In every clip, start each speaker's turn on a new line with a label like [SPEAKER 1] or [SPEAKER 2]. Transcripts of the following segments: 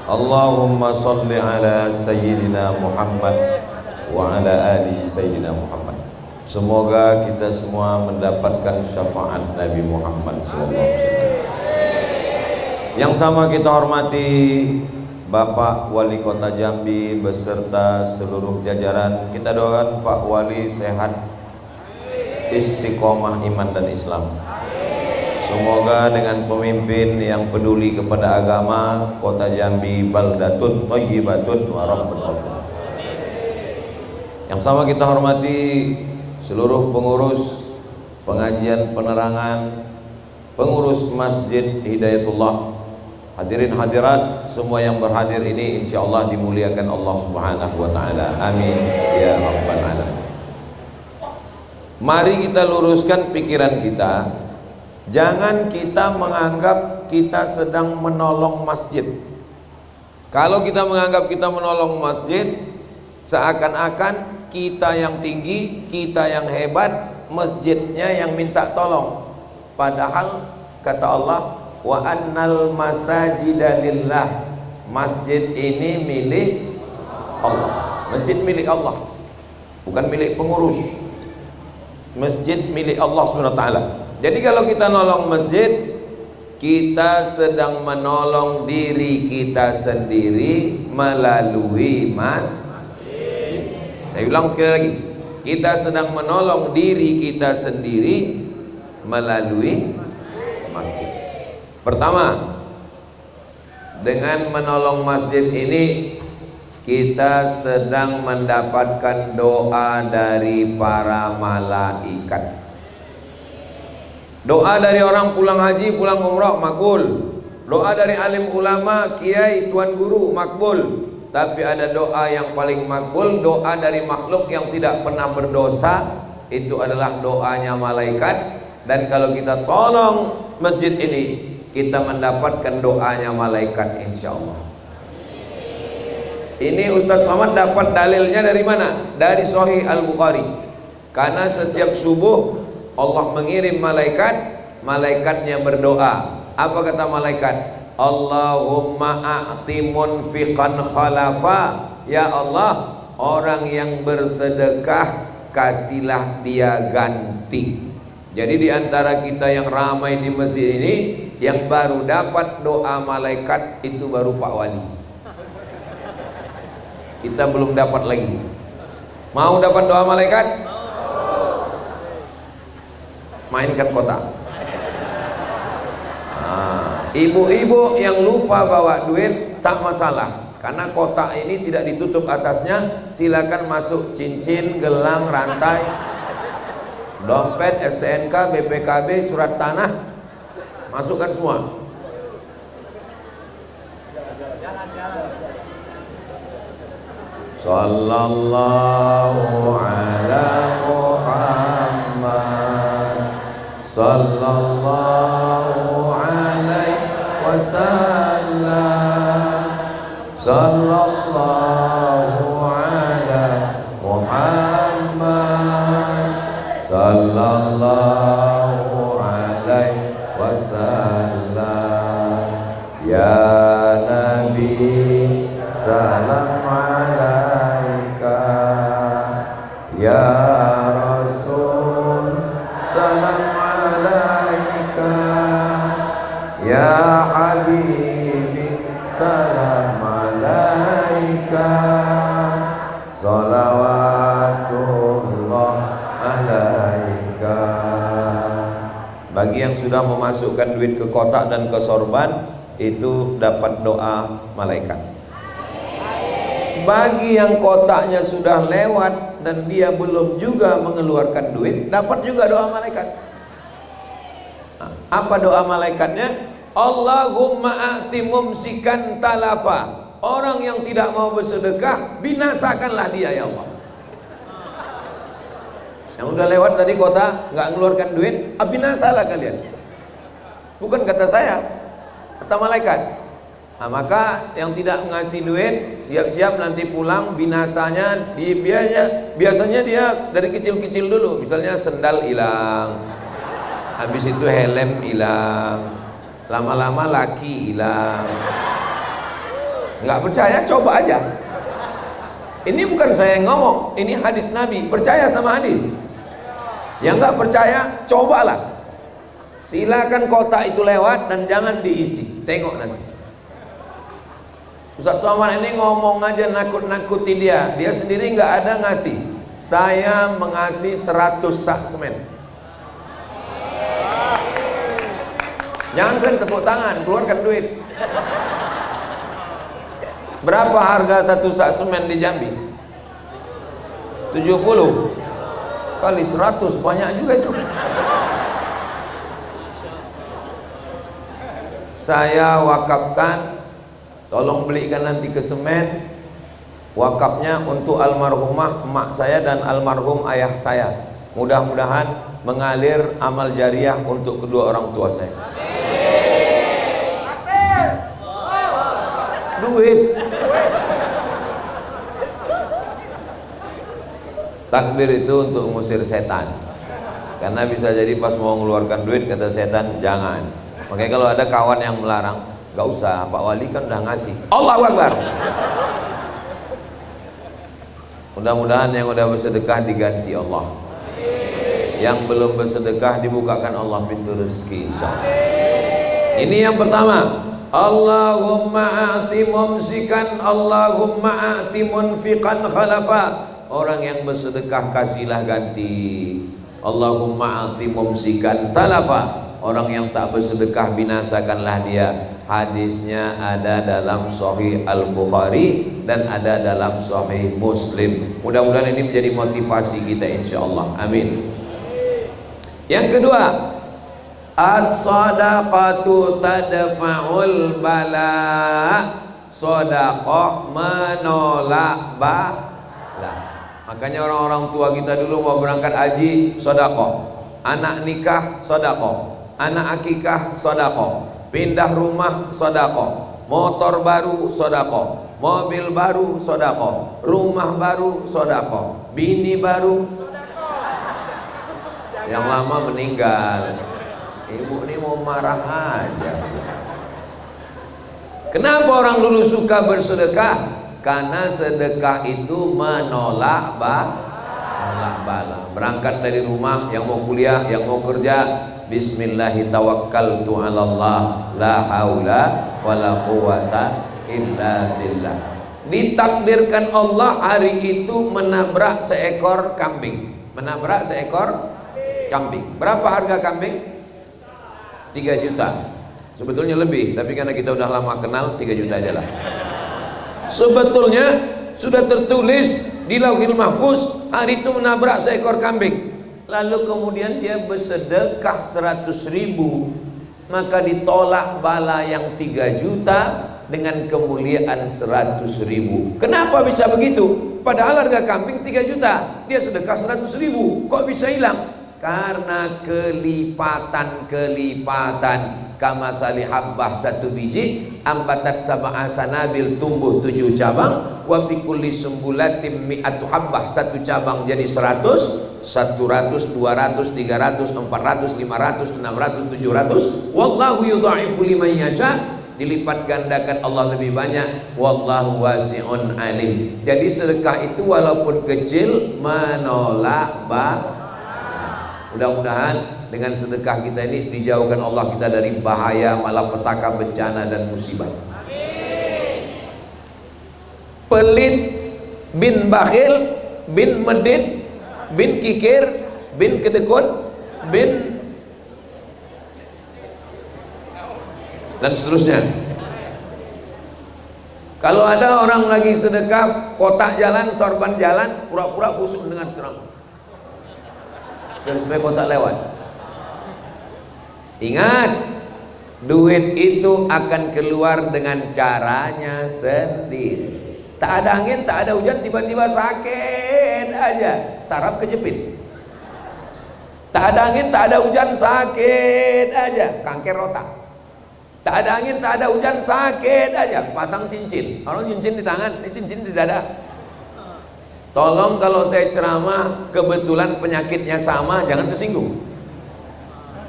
[SPEAKER 1] Allahumma salli ala Sayyidina Muhammad wa ala ali Sayyidina Muhammad. Semoga kita semua mendapatkan syafaat Nabi Muhammad SAW. Yang sama kita hormati Bapak Wali Kota Jambi beserta seluruh jajaran. Kita doakan Pak Wali sehat, istiqomah iman dan Islam. Semoga dengan pemimpin yang peduli kepada agama, Kota Jambi baldatun thayyibatun wa rabbun ghafur. Yang sama kita hormati seluruh pengurus pengajian penerangan, pengurus Masjid Hidayatullah, hadirin hadirat semua yang berhadir ini insyaallah dimuliakan Allah Subhanahu wa taala. Amin ya rabbal alamin. Mari kita luruskan pikiran kita. Jangan kita menganggap kita sedang menolong masjid. Kalau kita menganggap kita menolong masjid, seakan-akan kita yang tinggi, kita yang hebat, masjidnya yang minta tolong. Padahal kata Allah, wa annal masajida lillah. Masjid ini milik Allah. Masjid milik Allah, bukan milik pengurus. Masjid milik Allah SWT. Jadi kalau kita nolong masjid, kita sedang menolong diri kita sendiri melalui masjid. Saya ulang sekali lagi, kita sedang menolong diri kita sendiri melalui masjid. Pertama, dengan menolong masjid ini kita sedang mendapatkan doa dari para malaikat. Doa dari orang pulang haji, pulang umrah makbul. Doa dari alim ulama, kiai, tuan guru makbul. Tapi ada doa yang paling makbul, doa dari makhluk yang tidak pernah berdosa. Itu adalah doanya malaikat. Dan kalau kita tolong masjid ini, kita mendapatkan doanya malaikat insyaallah. Ini Ustaz Somad dapat dalilnya dari mana? Dari Sahih Al-Bukhari. Karena setiap subuh Allah mengirim malaikat, malaikatnya berdoa. Apa kata malaikat? Allahumma a'ti munfiqan khalafa. Ya Allah, orang yang bersedekah kasihlah dia ganti. Jadi di antara kita yang ramai di masjid ini, yang baru dapat doa malaikat itu baru Pak Wali. Kita belum dapat lagi. Mau dapat doa malaikat? Mainkan kotak. Ibu-ibu yang lupa bawa duit tak masalah, karena kotak ini tidak ditutup atasnya. Silakan masuk cincin, gelang, rantai, dompet, STNK, BPKB, surat tanah, masukkan semua. Sallallahu ala Muhammad, sallallahu alaihi wasallam, sallallahu ala Muhammad, sallallahu alaihi wasallam. Ya Nabi salam alaika, ya Rasul salam alaika, ya Habibi salam alaika, salawatullah alaika. Bagi yang sudah memasukkan duit ke kotak dan ke sorban, itu dapat doa malaikat. Bagi yang kotaknya sudah lewat dan dia belum juga mengeluarkan duit, dapat juga doa malaikat. Apa doa malaikatnya? Allahumma a'ti mumsikan talafa. Orang yang tidak mau bersedekah, binasakanlah dia ya Allah. Yang udah lewat tadi kota nggak mengeluarkan duit, binasalah kalian. Bukan kata saya, kata malaikat. Nah, maka yang tidak ngasih duit siap-siap nanti pulang binasanya. Biasanya dia dari kecil-kecil dulu, misalnya sendal hilang, habis itu helm hilang, lama-lama laki hilang, Nggak percaya, coba aja. Ini bukan saya yang ngomong, ini hadis Nabi. Percaya sama hadis. Yang nggak percaya, cobalah. Silakan kotak itu lewat dan jangan diisi. Tengok nanti. Ustaz Somad ini ngomong aja nakut-nakuti dia. Dia sendiri nggak ada ngasih. Saya mengasih 100 sak semen. Jangan kan tepuk tangan, keluarkan duit. Berapa harga satu sak semen di Jambi? 70 kali 100, banyak juga itu. Saya wakafkan, tolong belikan nanti ke semen. Wakafnya untuk almarhumah emak saya dan almarhum ayah saya. Mudah-mudahan mengalir amal jariah untuk kedua orang tua saya. Duit. Takbir itu untuk mengusir setan. Karena bisa jadi pas mau mengeluarkan duit kata setan jangan. Makanya kalau ada kawan yang melarang, gak usah, Pak Wali kan udah ngasih. Allahu Akbar. Mudah-mudahan yang udah bersedekah diganti Allah. Yang belum bersedekah dibukakan Allah pintu rezeki insyaallah. Ini yang pertama. Allahumma a'ti mumsikan, Allahumma a'ti munfiqan khalafa. Orang yang bersedekah kasihlah ganti. Allahumma a'ti mumsikan talafa. Orang yang tak bersedekah binasakanlah dia. Hadisnya ada dalam Sahih Al-Bukhari dan ada dalam Sahih Muslim. Mudah-mudahan ini menjadi motivasi kita insyaallah. Amin. Yang kedua, as-sadaqatu tadfa'ul bala. Sedekah menolak bala. Makanya orang-orang tua kita dulu mau berangkat haji, sedekah. Anak nikah, sedekah. Anak akikah, sedekah. Pindah rumah, sedekah. Motor baru, sedekah. Mobil baru, sedekah. Rumah baru, sedekah. Bini baru, yang lama meninggal. Ibu ini mau marah aja. Kenapa orang dulu suka bersedekah? Karena sedekah itu menolak bala. Berangkat dari rumah, yang mau kuliah, yang mau kerja, bismillahi tawakkaltu 'alallah la haula wala quwata illa billah. Ditakdirkan Allah hari itu menabrak seekor kambing. Menabrak seekor kambing. Berapa harga kambing? 3 juta. Sebetulnya lebih, tapi karena kita udah lama kenal 3 juta aja lah. Sebetulnya sudah tertulis di Lauhil Mahfuz hari itu menabrak seekor kambing. Lalu kemudian dia bersedekah 100.000, maka ditolak bala yang 3 juta dengan kemuliaan 100.000. Kenapa bisa begitu? Padahal harga kambing 3 juta, dia sedekah 100.000. Kok bisa hilang? Karena kelipatan. Kamathali habbah, satu biji ambatat sab'a sanabil, tumbuh 7 cabang. Wa fi kulli sumbulatin mi'atu habbah, satu cabang jadi 100, 100, 200, 300, 400, 500, 600, 700. Wallahu yudha'ifu liman yasha. Dilipat gandakan Allah lebih banyak. Wallahu wasi'un alim. Jadi sedekah itu walaupun kecil menolak bala. Mudah-mudahan dengan sedekah kita ini dijauhkan Allah kita dari bahaya, malapetaka, bencana dan musibah. Amin. Pelit, bin bakhil, bin medit, bin kikir, bin kedekut, bin dan seterusnya. Kalau ada orang lagi sedekah, kotak jalan, sorban jalan, pura-pura khusyuk dengan ceramah dan supaya kotak lewat. Ingat, duit itu akan keluar dengan caranya sendiri. Tak ada angin, tak ada hujan, tiba-tiba sakit aja, saraf kejepit. Tak ada angin, tak ada hujan, sakit aja, kanker otak. Tak ada angin, tak ada hujan, sakit aja, pasang cincin. Orang cincin di tangan, ini cincin di dada. Tolong kalau saya ceramah kebetulan penyakitnya sama, jangan tersinggung.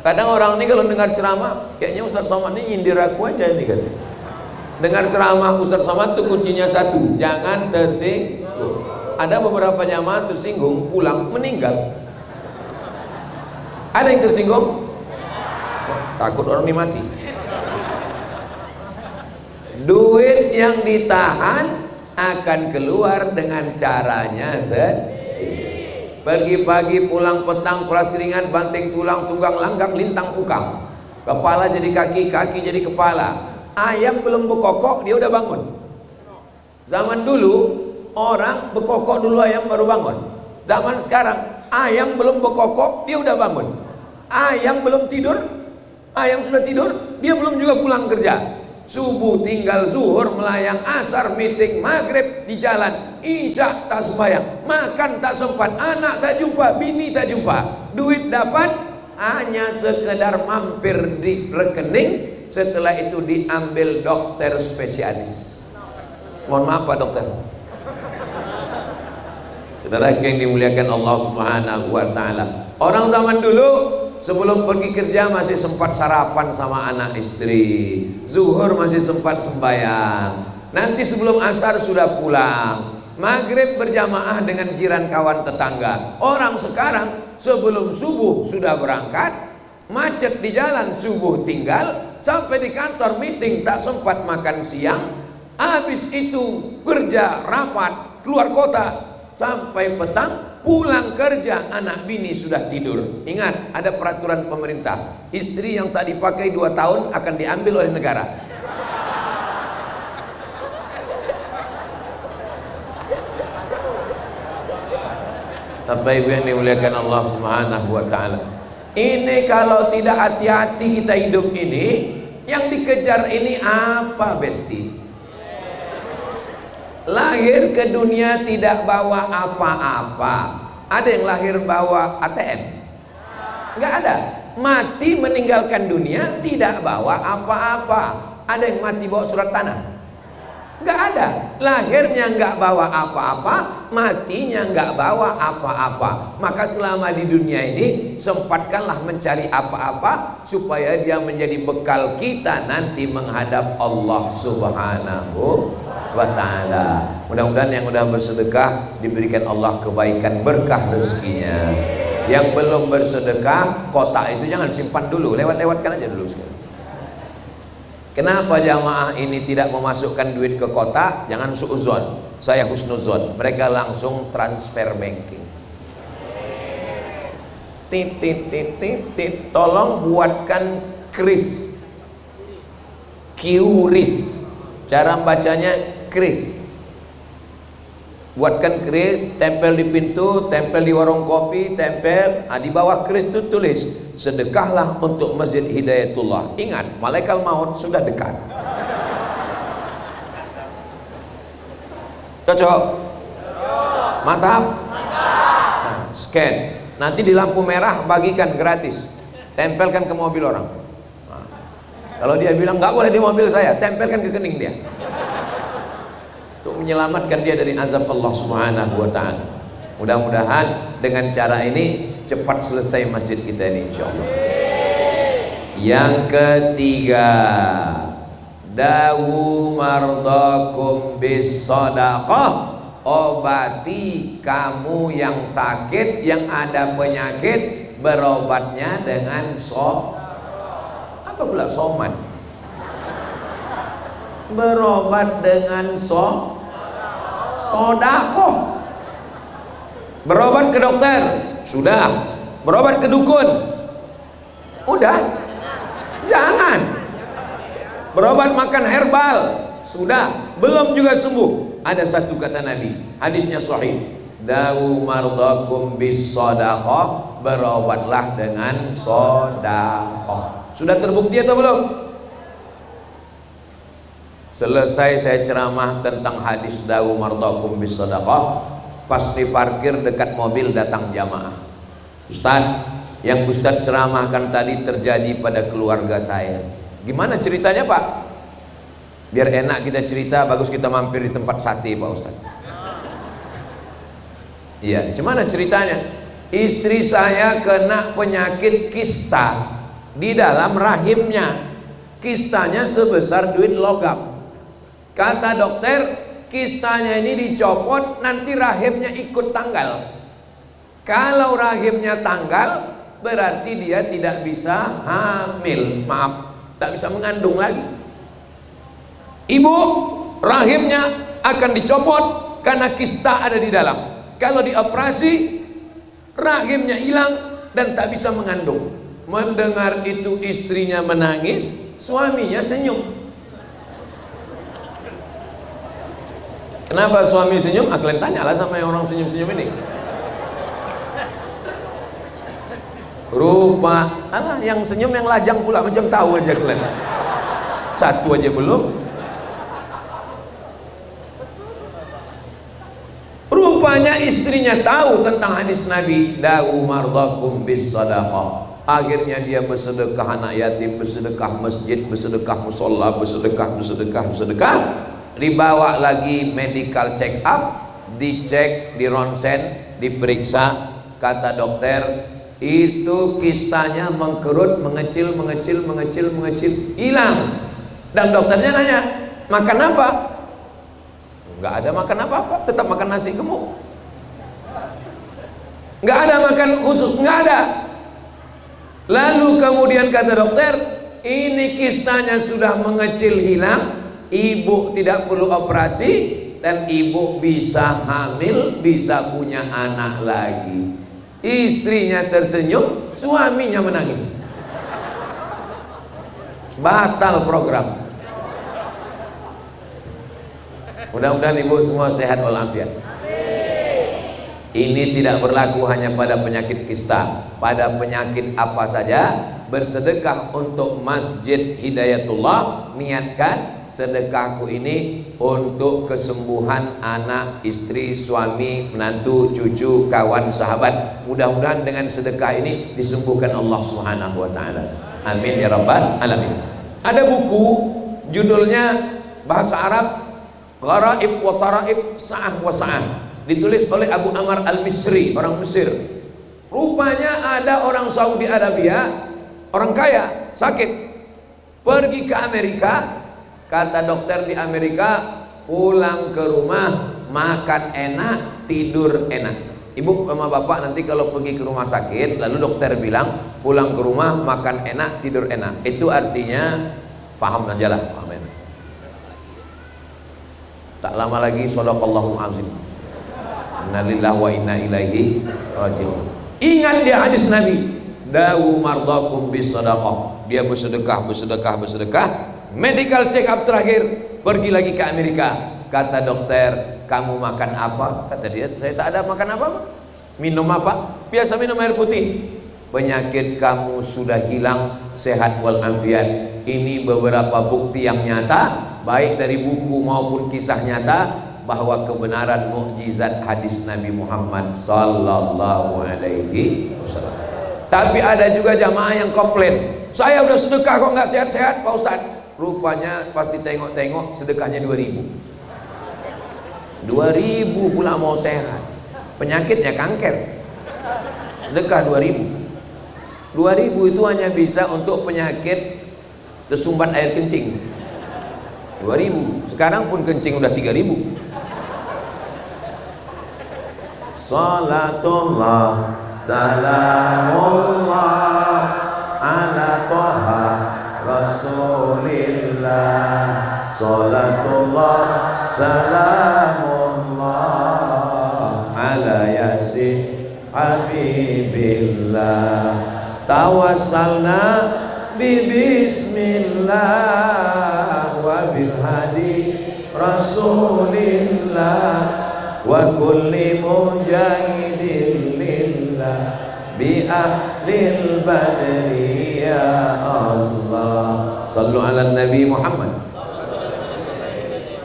[SPEAKER 1] Kadang orang ini kalau dengar ceramah, kayaknya Ustaz Somad ini nyindir aku aja ini kan. Dengar ceramah Ustaz Somad tuh kuncinya satu, jangan tersinggung. Ada beberapa jamaah tersinggung, pulang meninggal. Ada yang tersinggung? Takut orang ini mati. Duit yang ditahan akan keluar dengan caranya sendiri. Pagi-pagi pulang petang peras keringat, banting tulang, tunggang langgang, lintang kukang. Kepala jadi kaki, kaki jadi kepala. Ayam belum berkokok dia udah bangun. Zaman dulu orang berkokok dulu, ayam baru bangun. Zaman sekarang ayam belum berkokok dia udah bangun. Ayam belum tidur, ayam sudah tidur, dia belum juga pulang kerja. Subuh tinggal zuhur melayang, asar meeting, maghrib di jalan, isya tak sembahyang, makan tak sempat, anak tak jumpa, bini tak jumpa, duit dapat hanya sekedar mampir di rekening, setelah itu diambil dokter spesialis. Mohon maaf Pak Dokter. Saudara yang dimuliakan Allah Subhanahu wa taala. Orang zaman dulu sebelum pergi kerja masih sempat sarapan sama anak istri, zuhur masih sempat sembahyang, nanti sebelum asar sudah pulang, maghrib berjamaah dengan jiran kawan tetangga. Orang sekarang sebelum subuh sudah berangkat, macet di jalan, subuh tinggal, sampai di kantor meeting tak sempat makan siang, habis itu kerja rapat keluar kota sampai petang, pulang kerja anak bini sudah tidur. Ingat, ada peraturan pemerintah, istri yang tak dipakai 2 tahun akan diambil oleh negara. Bapak Ibu yang dimuliakan Allah Subhanahu wa taala. Ini kalau tidak hati-hati kita hidup ini, yang dikejar ini apa, Besti? Lahir ke dunia tidak bawa apa-apa. Ada yang lahir bawa ATM? Enggak ada. Mati meninggalkan dunia tidak bawa apa-apa. Ada yang mati bawa surat tanah? Enggak ada. Lahirnya enggak bawa apa-apa, matinya enggak bawa apa-apa. Maka selama di dunia ini sempatkanlah mencari apa-apa supaya dia menjadi bekal kita nanti menghadap Allah Subhanahu wa ta'ala. Mudah-mudahan yang sudah bersedekah diberikan Allah kebaikan berkah rezekinya. Yang belum bersedekah, kotak itu jangan simpan dulu, lewat-lewatkan aja dulu sekali. Kenapa jamaah ini tidak memasukkan duit ke kotak? Jangan suuzon, saya husnuzon. Mereka langsung transfer banking. Tolong buatkan kris, QRIS. Cara bacanya kris. Buatkan kris, tempel di pintu, tempel di warung kopi, tempel. Di bawah kris itu tulis, sedekahlah untuk Masjid Hidayatullah. Ingat, malaikat maut sudah dekat. Cocok? Mantap? Nah, scan. Nanti di lampu merah bagikan gratis. Tempelkan ke mobil orang. Nah, kalau dia bilang nggak boleh di mobil saya, tempelkan ke kening dia. Untuk menyelamatkan dia dari azab Allah Subhanahu wa ta'ala. Mudah-mudahan dengan cara ini cepat selesai masjid kita ini insyaallah. Yang ketiga, dawu mardakum bis sadaqah. Obati kamu yang sakit, yang ada penyakit, berobatnya dengan apa pula soman? Berobat dengan sodakoh. Berobat ke dokter sudah, berobat ke dukun udah, jangan. Berobat makan herbal sudah, belum juga sembuh. Ada satu kata Nabi, hadisnya sahih, dawu mardakum bis sadaqah, berobatlah dengan sedekah. Sudah terbukti atau belum? Selesai saya ceramah tentang hadis dawu mardakum bis sadaqah, pas di parkir dekat mobil datang jamaah. Ustaz, yang Ustaz ceramahkan tadi terjadi pada keluarga saya. Gimana ceritanya Pak? Biar enak kita cerita, bagus kita mampir di tempat sate Pak Ustaz. Iya, gimana ceritanya? Istri saya kena penyakit kista di dalam rahimnya. Kistanya sebesar duit logam. Kata dokter, kistanya ini dicopot, nanti rahimnya ikut tanggal. Kalau rahimnya tanggal, berarti dia tidak bisa hamil. Maaf, tak bisa mengandung lagi. Ibu, rahimnya akan dicopot karena kista ada di dalam. Kalau dioperasi, rahimnya hilang dan tak bisa mengandung. Mendengar itu istrinya menangis, suaminya senyum. Kenapa suami senyum? Kalian tanyalah sama yang orang senyum-senyum ini. Rupa, alah yang senyum yang lajang pula, macam tahu aja kalian. Satu aja belum. Rupanya istrinya tahu tentang hadis Nabi, da'u mardakum bis sadaqah. Akhirnya dia bersedekah anak yatim, bersedekah masjid, bersedekah musola, bersedekah. Dibawa lagi medical check up, dicek, dironsen, diperiksa. Kata dokter, itu kistanya mengkerut, mengecil, hilang. Dan dokternya nanya, makan apa? Enggak ada makan apa-apa, tetap makan nasi gemuk. Enggak ada makan khusus, enggak ada. Lalu kemudian kata dokter, ini kistanya sudah mengecil, hilang, ibu tidak perlu operasi, dan ibu bisa hamil, bisa punya anak lagi. Istrinya tersenyum, suaminya menangis. Batal program. Mudah-mudahan ibu semua sehat walafiat. Ini tidak berlaku hanya pada penyakit kista, pada penyakit apa saja. Bersedekah untuk Masjid Hidayatullah, niatkan sedekahku ini untuk kesembuhan anak, istri, suami, menantu, cucu, kawan, sahabat. Mudah-mudahan dengan sedekah ini disembuhkan Allah Subhanahu wa taala. Amin ya rabbal alamin. Ada buku judulnya bahasa Arab Gharaib wa Taraib Sa'ah wa Sa'ah, ditulis oleh Abu Amr Al-Misri, orang Mesir. Rupanya ada orang Saudi Arabia, orang kaya, sakit, pergi ke Amerika. Kata dokter di Amerika, pulang ke rumah makan enak, tidur enak. Ibu sama bapak nanti kalau pergi ke rumah sakit, lalu dokter bilang pulang ke rumah makan enak, tidur enak, itu artinya paham aja lah, paham enak. Tak lama lagi shadaqallahul azim. Innalillahi wa inna ilaihi raji'un. Ingat dia hadis Nabi, da'u mardakum bis sadaqah. Dia bersedekah. Medical check up terakhir, pergi lagi ke Amerika. Kata dokter, kamu makan apa? Kata dia, saya tak ada makan apa. Minum apa? Biasa minum air putih. Penyakit kamu sudah hilang, sehat walafiat. Ini beberapa bukti yang nyata, baik dari buku maupun kisah nyata, bahwa kebenaran mukjizat hadis Nabi Muhammad sallallahu alaihi wasallam. Tapi ada juga jamaah yang komplain, saya udah sedekah kok nggak sehat-sehat Pak Ustadz. Rupanya pas ditengok-tengok sedekahnya 2.000 pula mau sehat, penyakitnya kanker. Sedekah 2.000 itu hanya bisa untuk penyakit tersumbat air kencing. 2.000, sekarang pun kencing udah 3.000. Salatullah salamullah ala toha rasulillah. Salatullah salamullah ala yasin habibillah. Tawassalna bismillah wa bil hadi rasulillah wa kulli mujahidin lillah bi ahlil badri ya Allah. Sallu ala Nabi Muhammad.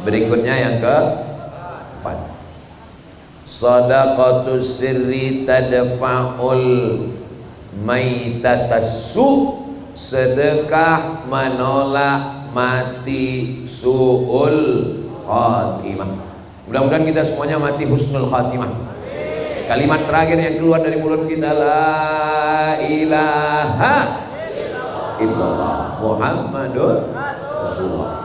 [SPEAKER 1] Berikutnya yang ke-4, sadaqatus sirri tadfa'ul maitatassu. Sedekah menolak mati su'ul khatimah. Mudah-mudahan kita semuanya mati husnul khatimah. Kalimat terakhir yang keluar dari mulut kita, la ilaha illallah Muhammadur Rasulullah.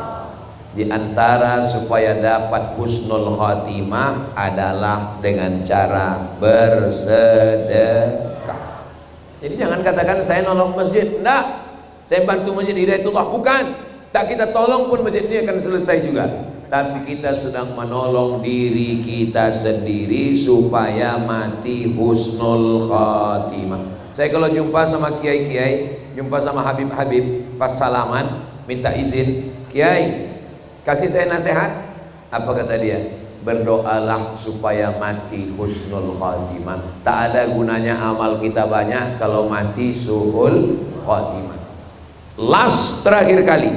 [SPEAKER 1] Di antara supaya dapat husnul khatimah adalah dengan cara bersedekah. Jadi jangan katakan saya nolong masjid, enggak, saya bantu masjid Hidayatullah, bukan. Tak kita tolong pun masjid ini akan selesai juga. Tapi kita sedang menolong diri kita sendiri supaya mati husnul khatimah. Saya kalau jumpa sama kiai-kiai, jumpa sama habib-habib, pas salaman minta izin, kiai kasih saya nasihat. Apa kata dia? Berdoalah supaya mati husnul khatimah. Tak ada gunanya amal kita banyak kalau mati suhul khatimah. Last, terakhir kali,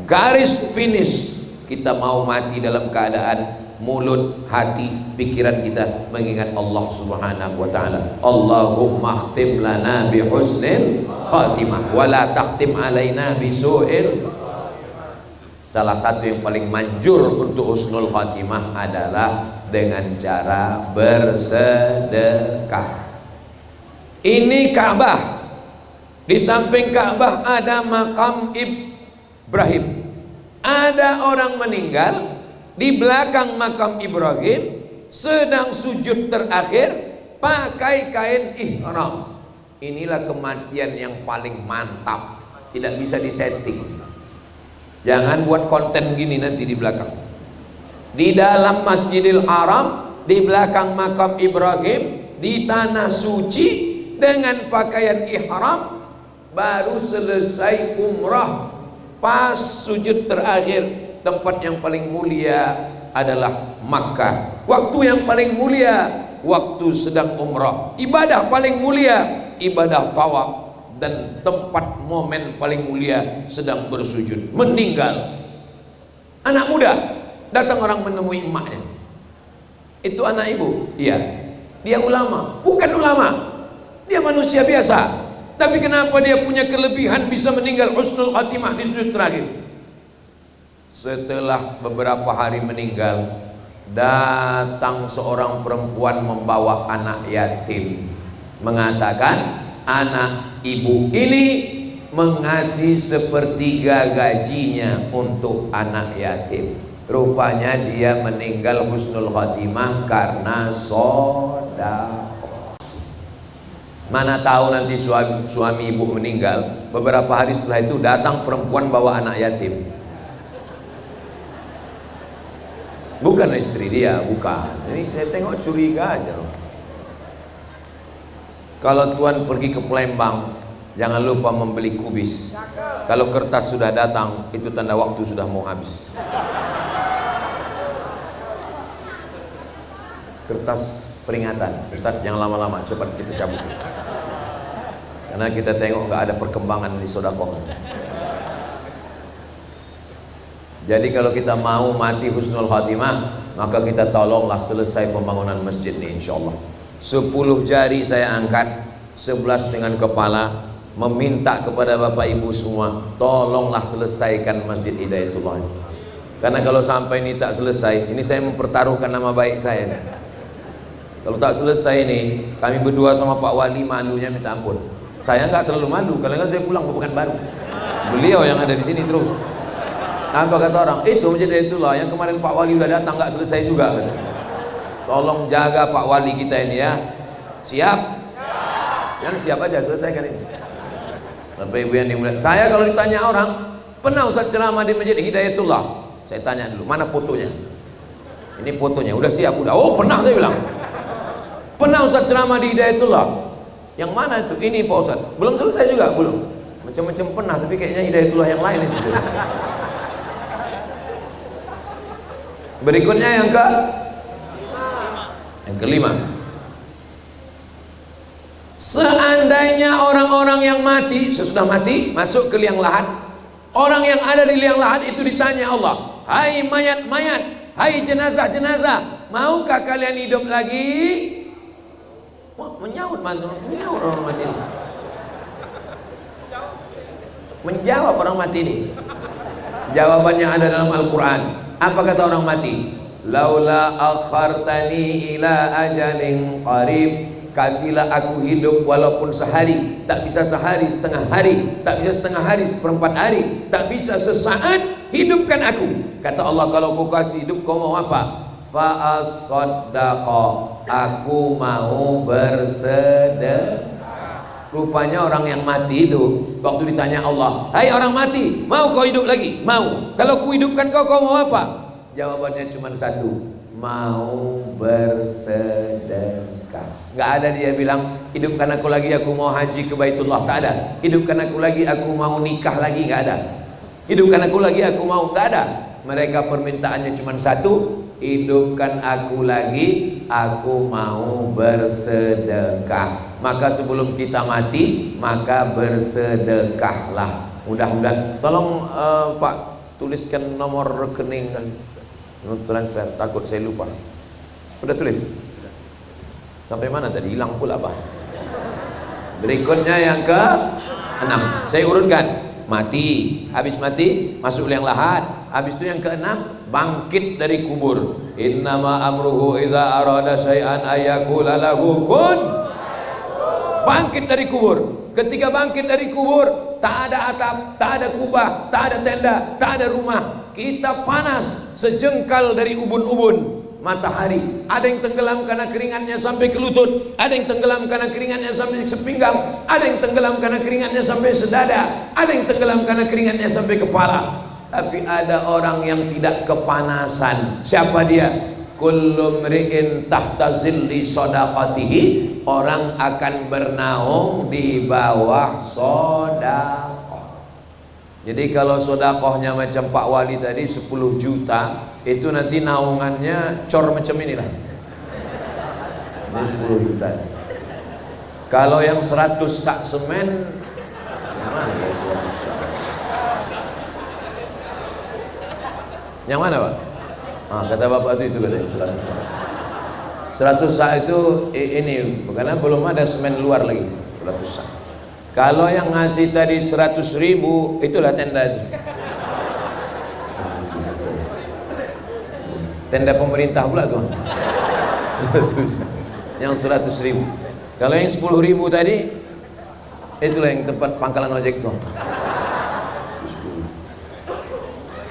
[SPEAKER 1] garis finish, kita mau mati dalam keadaan mulut, hati, pikiran kita mengingat Allah Subhanahu wa ta'ala. Allahumma khtim lana bi husnil khatimah wa la takhtim alaina bi su'il. Salah satu yang paling manjur untuk husnul khatimah adalah dengan cara bersedekah. Ini Ka'bah. Di samping Ka'bah ada makam Ibrahim. Ada orang meninggal di belakang makam Ibrahim, sedang sujud terakhir pakai kain ihram. Inilah kematian yang paling mantap, tidak bisa disetting. Jangan buat konten gini nanti di belakang. Di dalam Masjidil Haram, di belakang makam Ibrahim, di tanah suci dengan pakaian ihram, baru selesai umrah, pas sujud terakhir. Tempat yang paling mulia adalah Makkah. Waktu yang paling mulia waktu sedang umrah. Ibadah paling mulia ibadah tawaf. Dan tempat momen paling mulia sedang bersujud. Meninggal anak muda, datang orang menemui emaknya. Itu anak ibu? Iya. Dia ulama? Bukan ulama, dia manusia biasa. Tapi kenapa dia punya kelebihan bisa meninggal husnul khatimah di sujud terakhir? Setelah beberapa hari meninggal, datang seorang perempuan membawa anak yatim, mengatakan anak ibu ini mengasih sepertiga gajinya untuk anak yatim. Rupanya dia meninggal husnul khatimah karena sedekah. Mana tahu nanti suami ibu meninggal, beberapa hari setelah itu datang perempuan bawa anak yatim. Bukan istri dia, bukan. Ini saya tengok curiga aja loh. Kalau tuan pergi ke Palembang, jangan lupa membeli kubis. Kalau kertas sudah datang, itu tanda waktu sudah mau habis. Kertas peringatan, Ustadz jangan lama-lama, cepat kita cabut. Karena kita tengok nggak ada perkembangan di sodakoh. Jadi kalau kita mau mati husnul khatimah, maka kita tolonglah selesai pembangunan masjid ini insyaallah. 10 jari saya angkat, 11 dengan kepala, meminta kepada Bapak Ibu semua, tolonglah selesaikan Masjid Hidayatullah. Karena kalau sampai ini tak selesai, ini saya mempertaruhkan nama baik saya. Kalau tak selesai ini, kami berdua sama Pak Wali malunya minta ampun. Saya nggak terlalu malu, kalau nggak saya pulang ke Pekanbaru. Beliau yang ada di sini terus. Apa kata orang? Itu Masjid Hidayatullah yang kemarin Pak Wali udah datang nggak selesai juga. Tolong jaga Pak Wali kita ini ya. Siap? Yang siap aja, selesaikan ini. Bapak Ibu yang dimuliakan, saya kalau ditanya orang, pernah Ustaz ceramah di Masjid Hidayatullah? Saya tanya dulu, mana fotonya? Ini fotonya, udah siap? Udah. Oh pernah, saya bilang. Pernah Ustaz ceramah di Hidayatullah? Yang mana itu? Ini Pak Ustaz. Belum selesai juga? Belum. Macam-macam pernah, tapi kayaknya Hidayatullah yang lain itu. Berikutnya yang kelima. Seandainya orang-orang yang mati, sesudah mati masuk ke liang lahat, orang yang ada di liang lahat itu ditanya Allah, hai mayat-mayat, hai jenazah-jenazah, maukah kalian hidup lagi? Wah, menyaut orang mati ini. Menjawab orang mati ini. Jawabannya ada dalam Al-Quran. Apa kata orang mati? Laula akhartani ila ajalin qarib kasihlah aku hidup walaupun sehari, tak bisa sehari setengah hari, tak bisa setengah hari seperempat hari, tak bisa sesaat, hidupkan aku. Kata Allah, kalau kau kasih hidup kau mau apa? Fa as-saddaqa, aku mau bersedekah. Rupanya orang yang mati itu waktu ditanya Allah, hai orang mati, mau kau hidup lagi? Mau. Kalau ku hidupkan kau, kau mau apa? Jawabannya cuma satu, mau bersedekah. Nggak ada dia bilang, hidupkan aku lagi, aku mau haji ke Baitullah. Tak ada. Hidupkan aku lagi, aku mau nikah lagi. Nggak ada. Hidupkan aku lagi, aku mau. Nggak ada. Mereka permintaannya cuma satu, hidupkan aku lagi, aku mau bersedekah. Maka sebelum kita mati, maka bersedekahlah. Mudah-mudahan. Tolong Pak, tuliskan nomor rekening transfer, takut saya lupa. Udah tulis? Sampai mana tadi? Hilang pula Pak. Berikutnya yang ke-6, saya urutkan. Mati, habis mati masuk liang lahat. Habis itu yang ke-6, bangkit dari kubur. Innama amruhu idza arada syai'an ayyaqula lahu kun. Bangkit dari kubur. Ketika bangkit dari kubur, tak ada atap, tak ada kubah, tak ada tenda, tak ada rumah. Kita panas sejengkal dari ubun-ubun matahari. Ada yang tenggelam karena keringatnya sampai ke lutut, ada yang tenggelam karena keringatnya sampai ke sepinggang, ada yang tenggelam karena keringatnya sampai sedada, ada yang tenggelam karena keringatnya sampai kepala. Tapi ada orang yang tidak kepanasan. Siapa dia? Kullu mri'in tahta zilli shadaqatihi, orang akan bernaung di bawah sedekah. Jadi kalau sedekahnya macam Pak Wali tadi 10 juta, itu nanti naungannya cor macam inilah. Ini 10 juta. Kalau yang 100 sak semen, mana ya 100 sak? Yang mana Pak? Kata bapak itu katanya 100 sak. 100 sak itu ini, karena belum ada semen luar lagi. 100 sak. Kalau yang ngasih tadi 100.000, itulah tenda itu. Tenda pemerintah pula tuh. Yang 100.000. Kalau yang 10.000 tadi, itulah yang tempat pangkalan ojek tuh.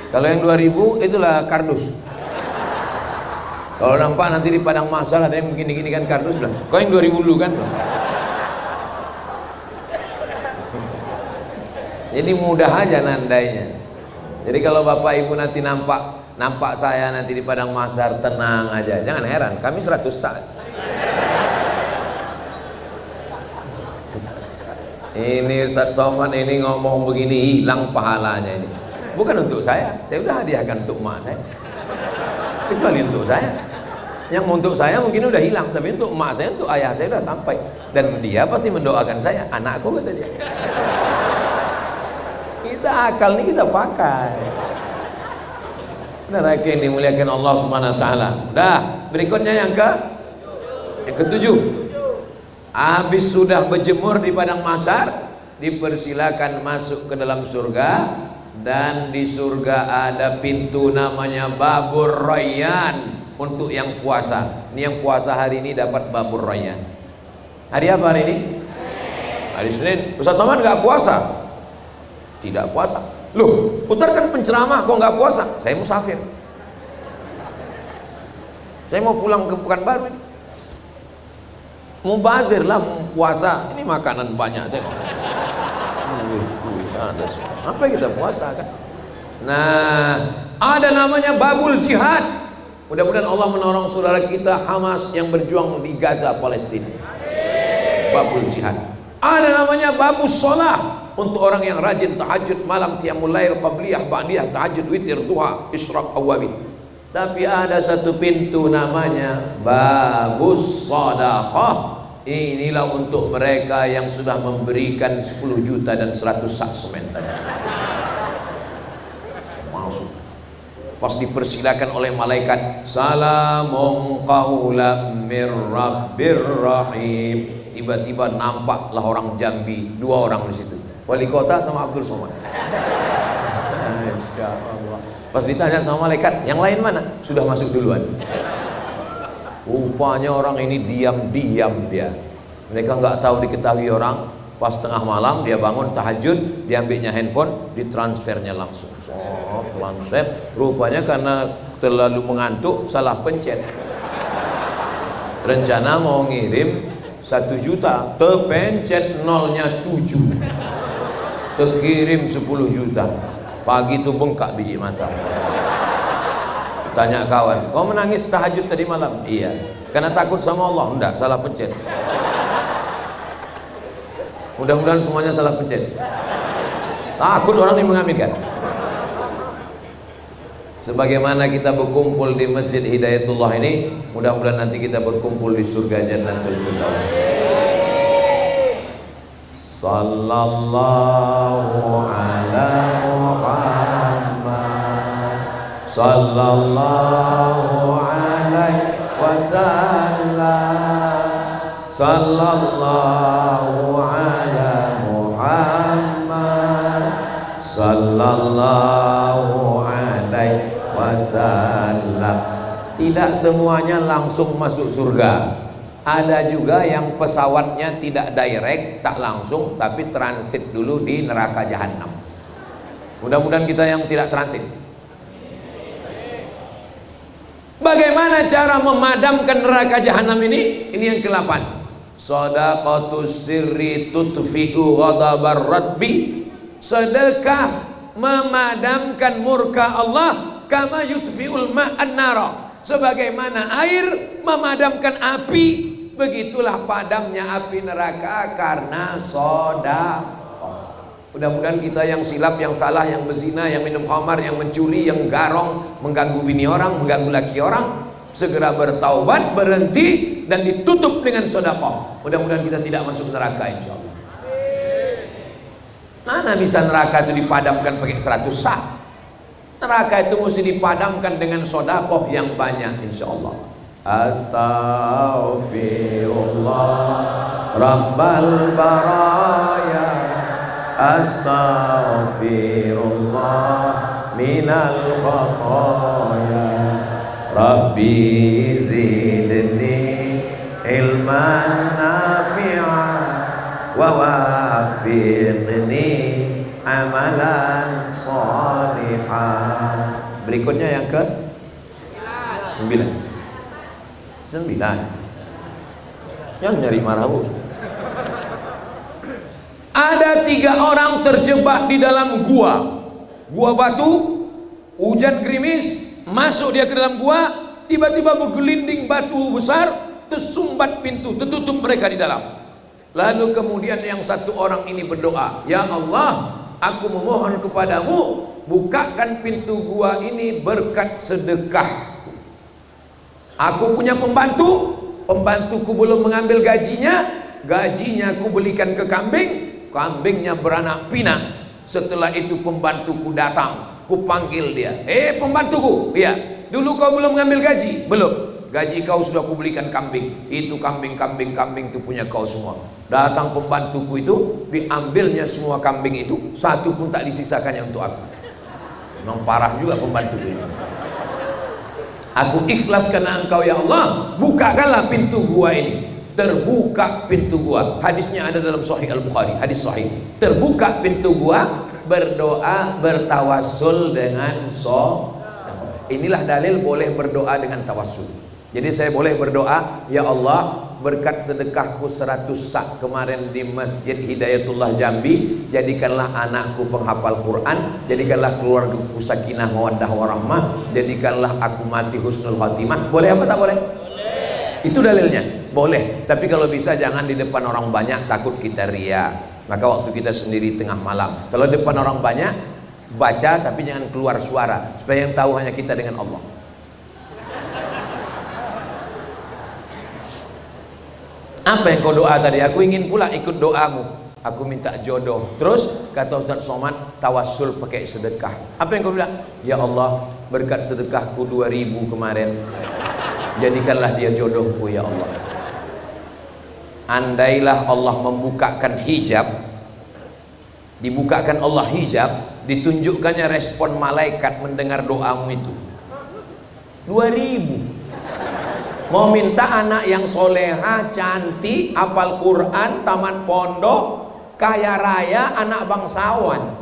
[SPEAKER 1] Kalau yang 2.000, itulah kardus. Kalau nampak nanti di padang mahsyar ada yang begini-gini kan kardus bilang, kau yang 2.000 dulu kan? Jadi mudah aja nandainya. Jadi kalau bapak ibu nanti nampak saya nanti di padang mahsyar, tenang aja, jangan heran, kami 100 sak. Ini Ustaz Somad ini ngomong begini, hilang pahalanya ini. Bukan untuk saya udah hadiahkan untuk emak saya. Kecuali untuk saya. Yang untuk saya mungkin udah hilang, tapi untuk emak saya, untuk ayah saya udah sampai. Dan dia pasti mendoakan saya, anakku kata dia. Kita akal ini kita pakai. Neraka yang dimuliakan Allah Subhanahu wa taala. Dah, berikutnya yang ketujuh. Habis sudah berjemur di padang mahsyar, dipersilakan masuk ke dalam surga, dan di surga ada pintu namanya Babur Rayyan untuk yang puasa. Ini yang puasa hari ini dapat Babur Rayyan. Hari apa hari ini? Hari Senin. Ustaz Somad nggak puasa? Tidak puasa. Loh, Ustaz kan penceramah, kok nggak puasa? Saya musafir. Saya mau pulang ke Pekanbaru ini. Mubazir lah puasa. Ini makanan banyak tengok. Apa kita puasa kan? Nah, ada namanya babul jihad. Mudah-mudahan Allah menolong saudara kita Hamas yang berjuang di Gaza, Palestina. Babul jihad. Ada namanya babus sholah, untuk orang yang rajin tahajud malam, qiyamul lail, qabliyah, ba'diyah, tahajud, witir, duha, isyraq, awwabin. Tapi ada satu pintu namanya babus shadaqah. Inilah untuk mereka yang sudah memberikan 10 juta dan 100 sak semen tadi. Masuk. Pas dipersilakan oleh malaikat, salamun qaulam mir rabbir rahim. Tiba-tiba nampaklah orang Jambi, 2 orang di situ. Wali kota sama Abdul Somad. Masyaallah. Pas ditanya sama malaikat, yang lain mana? Sudah masuk duluan. Rupanya orang ini diam-diam dia. Mereka nggak tahu diketahui orang, pas tengah malam dia bangun tahajud, diambilnya handphone, ditransfernya langsung. Oh, transfer. Rupanya karena terlalu mengantuk salah pencet. Rencana mau ngirim 1 juta, terpencet nolnya 7, terkirim 10 juta. Pagi itu bengkak biji mata. Tanya kawan, kau menangis tahajud tadi malam? Iya. Karena takut sama Allah? Enggak, salah pencet. Mudah-mudahan semuanya salah pencet. Takut orang yang mengaminkan. Sebagaimana kita berkumpul di Masjid Hidayatullah ini, mudah-mudahan nanti kita berkumpul di surga Jannatul Firdaus. Sallallahu ala Muhammad, sallallahu alaihi wasallam, sallallahu ala Muhammad, sallallahu alaihi wasallam. Tidak semuanya langsung masuk surga. Ada juga yang pesawatnya tidak direct, tak langsung, tapi transit dulu di neraka jahanam. Mudah-mudahan kita yang tidak transit. Bagaimana cara memadamkan neraka jahanam ini? Ini yang ke-8. Shadaqatus sirri tutfi'u ghadabar rabbi. Sedekah memadamkan murka Allah kama yutfi'ul ma'an nara. Sebagaimana air memadamkan api, begitulah padamnya api neraka karena sedekah. Mudah-mudahan kita yang silap, yang salah, yang berzina, yang minum khamar, yang mencuri, yang garong, mengganggu bini orang, mengganggu laki orang, segera bertaubat, berhenti, dan ditutup dengan sedekah. Mudah-mudahan kita tidak masuk neraka, insyaallah. Mana bisa neraka itu dipadamkan pakai 100 sak? Neraka itu mesti dipadamkan dengan sedekah yang banyak, insyaallah. Astaghfirullah Rabbal baraya, astaghfirullah minal khataya, Rabbi zidni ilman nafi'an wa wafiqni amalan salihan. Berikutnya yang ke 9. Yang nyari marahu. Ada 3 orang terjebak di dalam gua batu, hujan gerimis, masuk dia ke dalam gua, tiba-tiba bergelinding batu besar, tersumbat pintu, tertutup mereka di dalam. Lalu kemudian yang 1 orang ini berdoa, ya Allah, aku memohon kepadamu, bukakan pintu gua ini berkat sedekah. Aku punya pembantuku belum mengambil gajinya aku belikan ke kambingnya beranak pinak. Setelah itu pembantuku datang, ku panggil dia, pembantuku, ya, dulu kau belum mengambil gaji? Belum. Gaji kau sudah ku belikan kambing. Itu kambing itu punya kau semua. Datang pembantuku itu, diambilnya semua kambing itu, 1 pun tak disisakannya untuk aku. Memang parah juga pembantuku ini. Aku ikhlas karena engkau ya Allah, bukakanlah pintu gua ini. Terbuka pintu gua. Hadisnya ada dalam Sahih Al-Bukhari, hadis sahih. Terbuka pintu gua, berdoa, bertawassul dengan sedekah. Inilah dalil boleh berdoa dengan tawassul. Jadi saya boleh berdoa, ya Allah, berkat sedekahku 100 sak kemarin di Masjid Hidayatullah Jambi, jadikanlah anakku penghafal Quran, jadikanlah keluargaku sakinah mawaddah warahmah, jadikanlah aku mati husnul khatimah. Boleh apa tak boleh? Boleh. Itu dalilnya. Boleh. Tapi kalau bisa jangan di depan orang banyak, takut kita ria. Maka waktu kita sendiri tengah malam, kalau depan orang banyak baca, tapi jangan keluar suara, supaya yang tahu hanya kita dengan Allah. Apa yang kau doa tadi? Aku ingin pula ikut doamu. Aku minta jodoh. Terus kata Ustaz Somad, tawassul pakai sedekah. Apa yang kau bilang? Ya Allah, berkat sedekahku 2000 kemarin, jadikanlah dia jodohku ya Allah. Andailah Allah membukakan hijab, dibukakan Allah hijab, ditunjukkannya respon malaikat mendengar doamu itu. 2000. Mau minta anak yang soleha, cantik, hafal Quran, tamat pondok, kaya raya, anak bangsawan.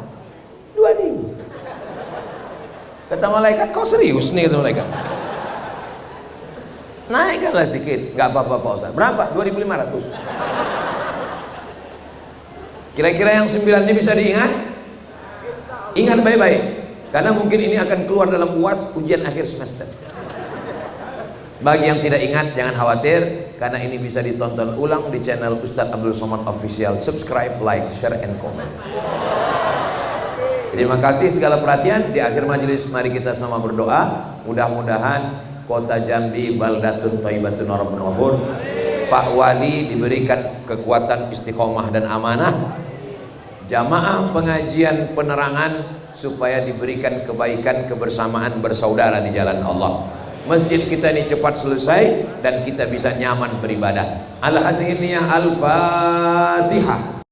[SPEAKER 1] 2.000. Kata malaikat, kau serius nih? Kata malaikat, naikkanlah sedikit. Gak apa-apa Pak Ustaz. Berapa? 2.500. Kira-kira yang 9 ini bisa diingat? Ingat baik-baik, karena mungkin ini akan keluar dalam UAS, ujian akhir semester. Bagi yang tidak ingat, jangan khawatir, karena ini bisa ditonton ulang di channel Ustadz Abdul Somad Official. Subscribe, like, share, and comment. Terima kasih segala perhatian. Di akhir majelis mari kita sama berdoa. Mudah-mudahan kota Jambi baldatun thayyibatun rabbun ghafur. Pak Wali diberikan kekuatan istiqomah dan amanah. Jamaah pengajian penerangan supaya diberikan kebaikan kebersamaan bersaudara di jalan Allah. Masjid kita ini cepat selesai dan kita bisa nyaman beribadah. Al-Haziniyah Al-Fatihah.